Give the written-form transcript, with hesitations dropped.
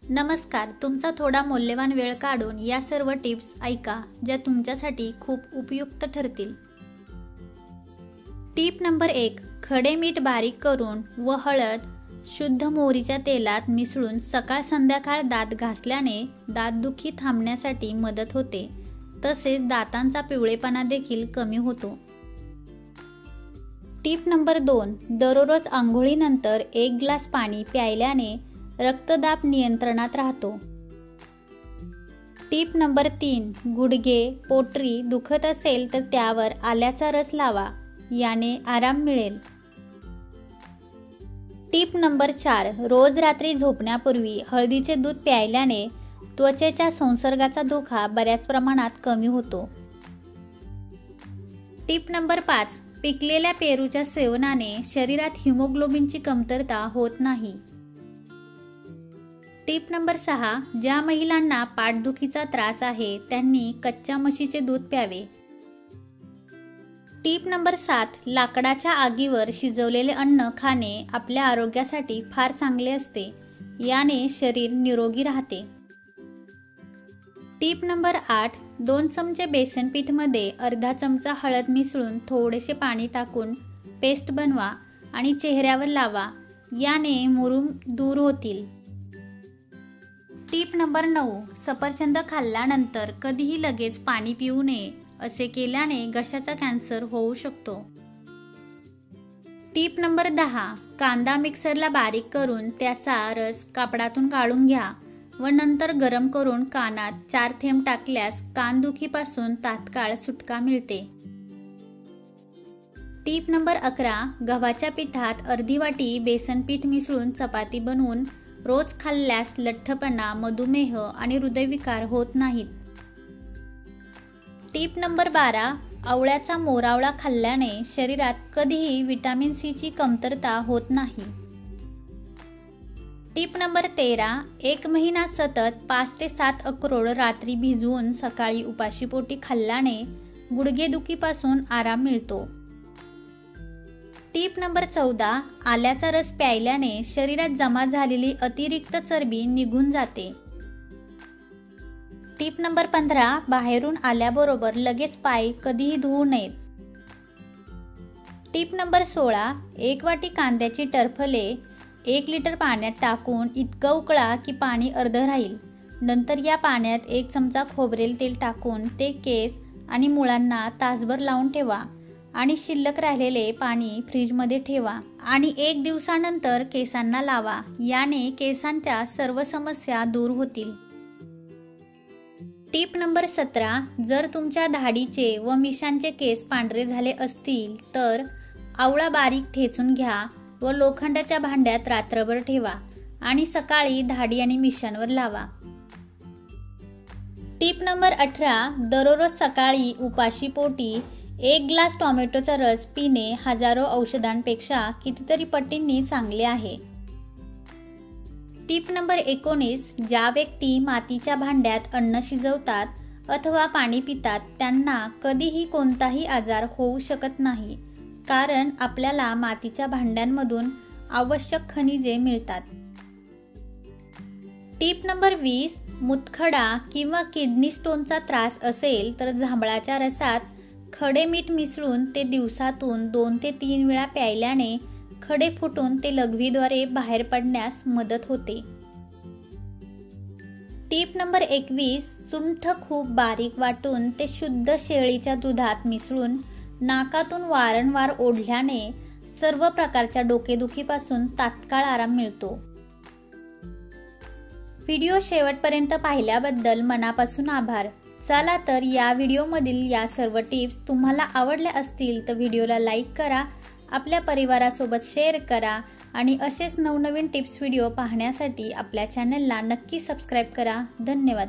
नमस्कार, तुमचा थोडा मौल्यवान वेळ काढून या सर्व टिप्स ऐका ज्या तुमच्यासाठी खूप उपयुक्त ठरतील। टिप नंबर 1, खडे मीठ बारीक करून व हळद शुद्ध मोहरीच्या तेलात मिसळून सकाळ संध्याकाळ दात घासल्याने दातदुखी थांबण्यासाठी मदत होते, तसेच दातांचा पिवळेपणा देखील कमी होतो। टिप नंबर 2, दररोज आंघोळीनंतर 1 ग्लास पाणी प्यायल्याने रक्तदाब नियंत्रणात राहतो। टिप नंबर 3, गुडघे पोटरी दुखत असेल तर त्यावर आल्याचा रस लावा, याने आराम मिळेल। टिप नंबर 4, रोज रात्री झोपण्यापूर्वी हळदीचे दूध प्यायल्याने त्वचेच्या संसर्गाचा धोका बऱ्याच प्रमाणात कमी होतो। टिप नंबर 5, पिकलेल्या पेरूच्या सेवनाने शरीरात हिमोग्लोबिनची कमतरता होत नाही। टिप नंबर 6, ज्या महिलांना पाठदुखीचा त्रास आहे त्यांनी कच्च्या म्हशीचे दूध प्यावे। टिप नंबर 7, लाकडाच्या आगीवर शिजवलेले अन्न खाणे आपल्या आरोग्यासाठी फार चांगले असते, याने शरीर निरोगी राहते। टिप नंबर 8, 2 चमचे बेसन पीठ मध्ये अर्धा चमचा हळद मिसळून थोडेसे पाणी टाकून पेस्ट बनवा आणि चेहऱ्यावर लावा, याने मुरूम दूर होतील। टिप नंबर 9, सफरचंद खाल्ल्यानंतर कधीही लगेच पाणी पिऊ नये, असे केल्याने घशाचा कॅन्सर होऊ शकतो। टिप नंबर 10, कांदा मिक्सरला बारीक करून त्याचा रस कापडातून गाळून घ्या व नंतर गरम करून कानात 4 थेंब टाकल्यास कानदुखीपासून तात्काळ सुटका मिळते। टिप नंबर 11, गव्हाच्या पिठात अर्धी वाटी बेसन पीठ मिसळून चपाती बनवून रोज खाल्ल्यास लठ्ठपणा, मधुमेह आणि हृदयविकार होत नाहीत। टिप नंबर 12, आवळ्याचा मोरावळा खाल्ल्याने शरीरात कधीही विटॅमिन सी ची कमतरता होत नाही। टिप नंबर 13, 1 महिना सतत 5 ते 7 अक्रोड रात्री भिजवून सकाळी उपाशीपोटी खाल्ल्याने गुडघेदुखीपासून आराम मिळतो। टिप नंबर 14, आल्याचा रस प्यायल्याने शरीरात जमा झालेली अतिरिक्त चरबी निघून जाते। टिप नंबर 15, बाहेरून आल्याबरोबर लगेच पाय कधीही धुवू नयेत। टिप नंबर 16, 1 वाटी कांद्याची टरफले 1 लिटर पाण्यात टाकून इतकं उकळा की पाणी अर्ध राहील। नंतर या पाण्यात 1 चमचा खोबरेल तेल टाकून ते केस आणि मुळांना तासभर लावून ठेवा आणि शिल्लक राहिलेले पाणी फ्रीजमध्ये ठेवा आणि 1 दिवसानंतर केसांना लावा, याने केसांच्या सर्व समस्या दूर होतील। टिप नंबर 17, जर तुमच्या दाढीचे व मिशांचे केस पांढरे झाले असतील तर आवळा बारीक ठेचून घ्या व लोखंडाच्या भांड्यात रात्रभर ठेवा आणि सकाळी दाढी आणि मिशांवर लावा। टिप नंबर 18, दररोज सकाळी उपाशीपोटी 1 ग्लास टोमॅटोचा रस पिणे हजारो औषधांपेक्षा कितीतरी पटींनी चांगले आहे। टिप नंबर 19, ज्या व्यक्ती मातीच्या भांड्यात अन्न शिजवतात अथवा पाणी पितात त्यांना कधीही कोणताही आजार होऊ शकत नाही, कारण आपल्याला मातीच्या भांड्यांमधून आवश्यक खनिजे मिळतात। टिप नंबर 20, मुतखडा किंवा किडनी स्टोनचा त्रास असेल तर जांभळाच्या रसात खडे मीठ मिसळून ते दिवसातून 2 ते 3 वेळा प्यायल्याने खडे फुटून ते लघवीद्वारे बाहेर पडण्यास मदत होते। टिप नंबर 21, सुंठ खूप बारीक वाटून ते शुद्ध शेळीच्या दुधात मिसळून नाकातून वारंवार ओढल्याने सर्व प्रकारच्या डोकेदुखीपासून तात्काळ आराम मिळतो। व्हिडिओ शेवटपर्यंत पाहिल्याबद्दल मनापासून आभार। चला तर या व्हिडिओमधील या सर्व टिप्स तुम्हाला आवडल्या असतील तर व्हिडिओला लाईक करा, आपल्या परिवारासोबत शेअर करा आणि असेच नवनवीन टिप्स व्हिडिओ पाहण्यासाठी आपल्या चॅनलला नक्की सबस्क्राईब करा। धन्यवाद।